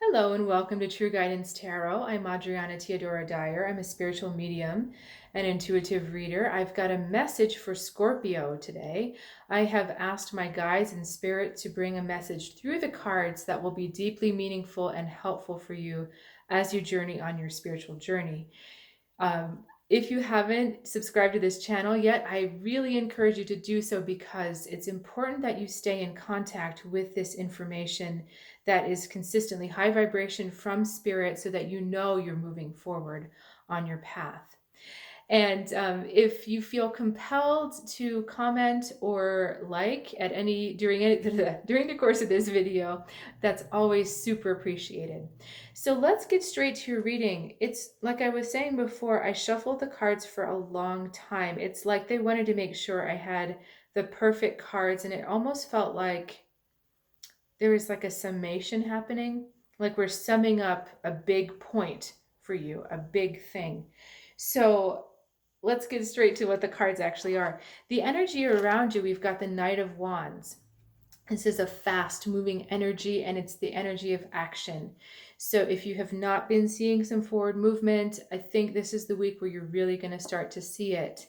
Hello and welcome to True Guidance Tarot. I'm Adriana Teodoro-Dier. I'm a spiritual medium and intuitive reader. I've got a message for Scorpio today. I have asked my guides and spirit to bring a message through the cards that will be deeply meaningful and helpful for you as you journey on your spiritual journey. If you haven't subscribed to this channel yet, I really encourage you to do so because it's important that you stay in contact with this information that is consistently high vibration from spirit so that you know you're moving forward on your path. And if you feel compelled to comment or like at any during the course of this video, that's always super appreciated. So let's get straight to your reading. It's like I was saying before, I shuffled the cards for a long time. It's like they wanted to make sure I had the perfect cards, and it almost felt like there was like a summation happening, like we're summing up a big point for you, a big thing. So let's get straight to what the cards actually are. The energy around you, we've got the Knight of Wands. This is a fast moving energy, and it's the energy of action. So if you have not been seeing some forward movement, I think this is the week where you're really going to start to see it.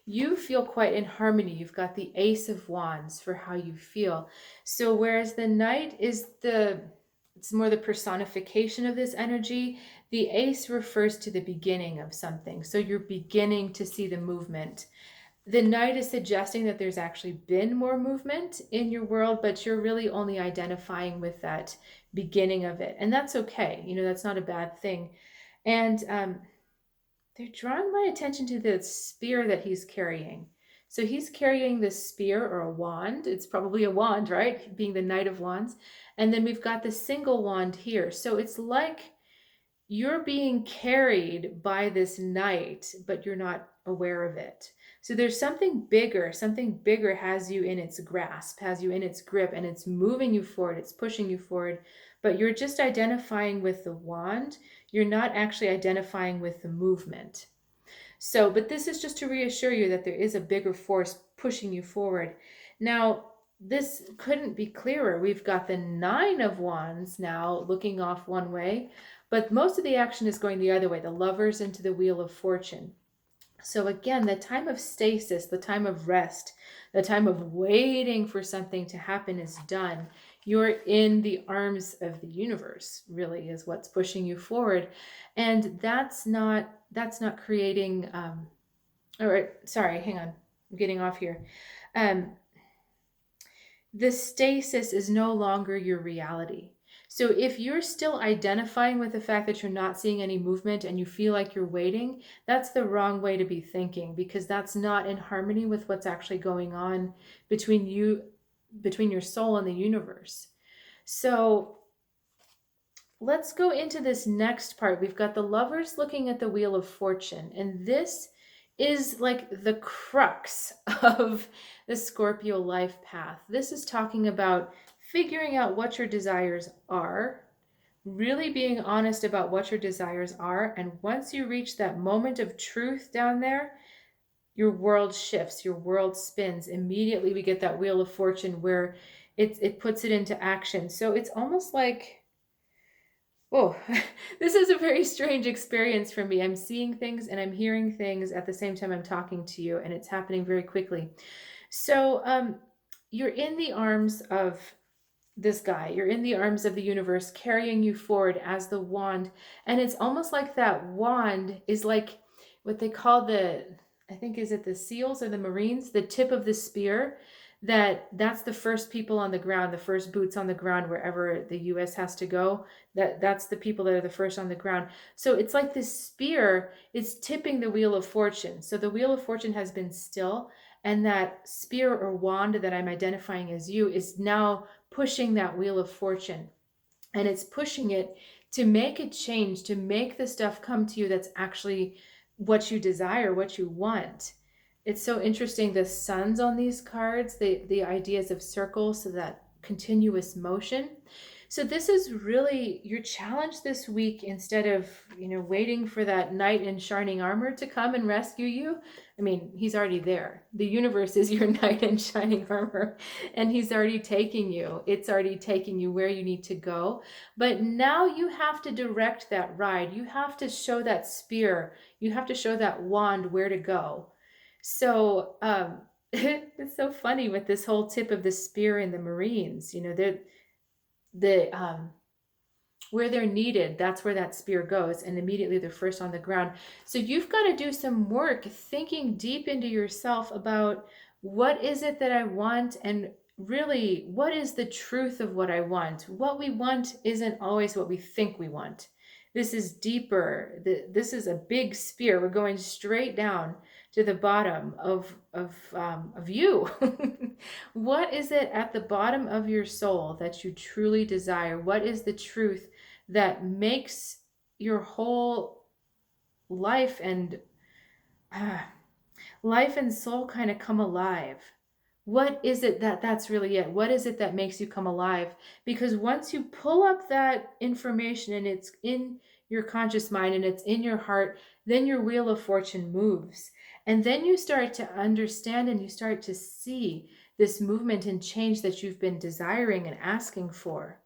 You feel quite in harmony. You've got the Ace of Wands for how you feel. So whereas the Knight is it's more the personification of this energy, the Ace refers to the beginning of something. So you're beginning to see the movement. The Knight is suggesting that there's actually been more movement in your world, but you're really only identifying with that beginning of it. And that's okay. That's not a bad thing. And they're drawing my attention to the spear that he's carrying. So he's carrying this spear or a wand. It's probably a wand, right? Being the Knight of Wands. And then we've got the single wand here. So it's like you're being carried by this knight, but you're not aware of it. So there's something bigger has you in its grasp, has you in its grip, and it's moving you forward, it's pushing you forward, but you're just identifying with the wand. You're not actually identifying with the movement. So, but this is just to reassure you that there is a bigger force pushing you forward. Now, this couldn't be clearer. We've got the Nine of Wands now looking off one way, but most of the action is going the other way, the Lovers into the Wheel of Fortune. So again, the time of stasis, the time of rest, the time of waiting for something to happen is done. You're in the arms of the universe, really, is what's pushing you forward. And that's not creating sorry, hang on. I'm getting off here. The stasis is no longer your reality. So if you're still identifying with the fact that you're not seeing any movement and you feel like you're waiting, that's the wrong way to be thinking, because that's not in harmony with what's actually going on between your soul and the universe. So let's go into this next part. We've got the Lovers looking at the Wheel of Fortune, and this is like the crux of the Scorpio life path. This is talking about figuring out what your desires are, really being honest about what your desires are, and once you reach that moment of truth down there, your world shifts, your world spins. Immediately we get that Wheel of Fortune where it puts it into action. So it's almost like, oh, this is a very strange experience for me. I'm seeing things and I'm hearing things at the same time I'm talking to you, and it's happening very quickly. So you're in the arms of this guy. You're in the arms of the universe, carrying you forward as the wand. And it's almost like that wand is like what they call I think, is it the SEALs or the Marines, the tip of the spear, that's the first people on the ground, the first boots on the ground wherever the US has to go. That's the people that are the first on the ground. So it's like this spear is tipping the Wheel of Fortune. So the Wheel of Fortune has been still, and that spear or wand that I'm identifying as you is now pushing that Wheel of Fortune. And it's pushing it to make a change, to make the stuff come to you that's actually what you desire, what you want. It's so interesting, the suns on these cards, the ideas of circles, so that continuous motion. So this is really your challenge this week. Instead of, waiting for that knight in shining armor to come and rescue you. I mean, he's already there. The universe is your knight in shining armor, and he's already taking you. It's already taking you where you need to go. But now you have to direct that ride. You have to show that spear. You have to show that wand where to go. So it's so funny with this whole tip of the spear in the Marines. The where they're needed, that's where that spear goes, and immediately they're first on the ground. So you've got to do some work thinking deep into yourself about what is it that I want, and really what is the truth of what I want. What we want isn't always what we think we want. This is deeper. This is a big spear. We're going straight down to the bottom of you. What is it at the bottom of your soul that you truly desire? What is the truth that makes your whole life and soul kind of come alive? What is it that's really it? What is it that makes you come alive? Because once you pull up that information and it's in your conscious mind and it's in your heart, then your wheel of fortune moves. And then you start to understand and you start to see this movement and change that you've been desiring and asking for.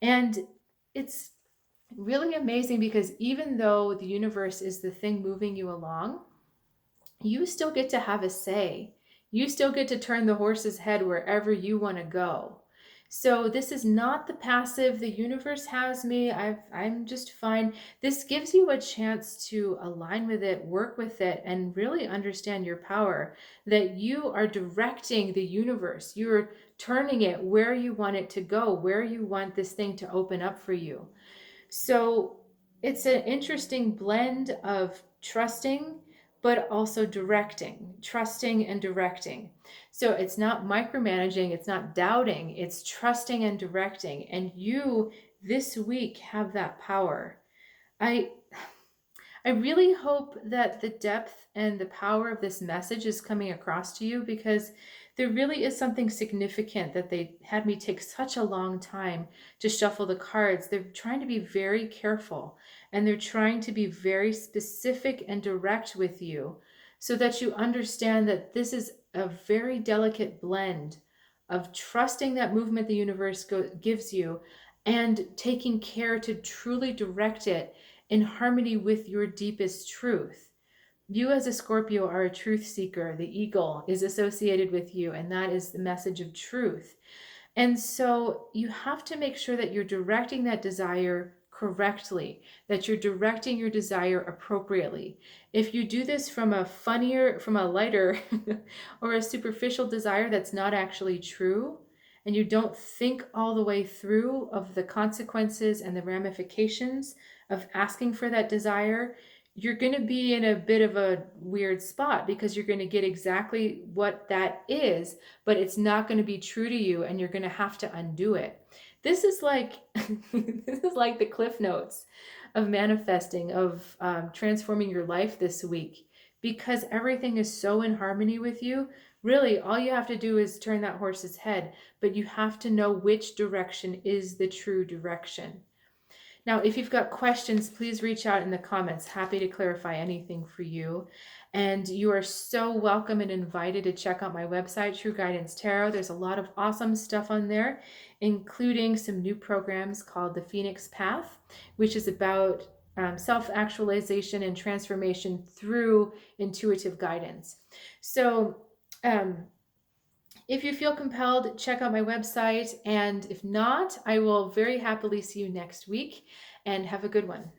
And it's really amazing because even though the universe is the thing moving you along, you still get to have a say. You still get to turn the horse's head wherever you want to go. So this is not the passive, the universe has me, I'm just fine. This gives you a chance to align with it, work with it, and really understand your power, that you are directing the universe. You're turning it where you want it to go, where you want this thing to open up for you. So it's an interesting blend of trusting, but also directing, trusting and directing. So it's not micromanaging, it's not doubting, it's trusting and directing. And you this week have that power. I I really hope that the depth and the power of this message is coming across to you, because there really is something significant that they had me take such a long time to shuffle the cards. They're trying to be very careful, and they're trying to be very specific and direct with you so that you understand that this is a very delicate blend of trusting that movement the universe gives you and taking care to truly direct it in harmony with your deepest truth. You as a Scorpio are a truth seeker. The eagle is associated with you, and that is the message of truth. And so you have to make sure that you're directing that desire correctly, that you're directing your desire appropriately. If you do this from a lighter or a superficial desire that's not actually true, and you don't think all the way through of the consequences and the ramifications of asking for that desire, you're going to be in a bit of a weird spot, because you're going to get exactly what that is, but it's not going to be true to you, and you're going to have to undo it. This is like this is like the cliff notes of manifesting, of transforming your life this week, because everything is so in harmony with you. Really, all you have to do is turn that horse's head, but you have to know which direction is the true direction. Now, if you've got questions, please reach out in the comments. Happy to clarify anything for you. And you are so welcome and invited to check out my website, True Guidance Tarot. There's a lot of awesome stuff on there, including some new programs called the Phoenix Path, which is about self-actualization and transformation through intuitive guidance. So, if you feel compelled, check out my website. And if not, I will very happily see you next week, and have a good one.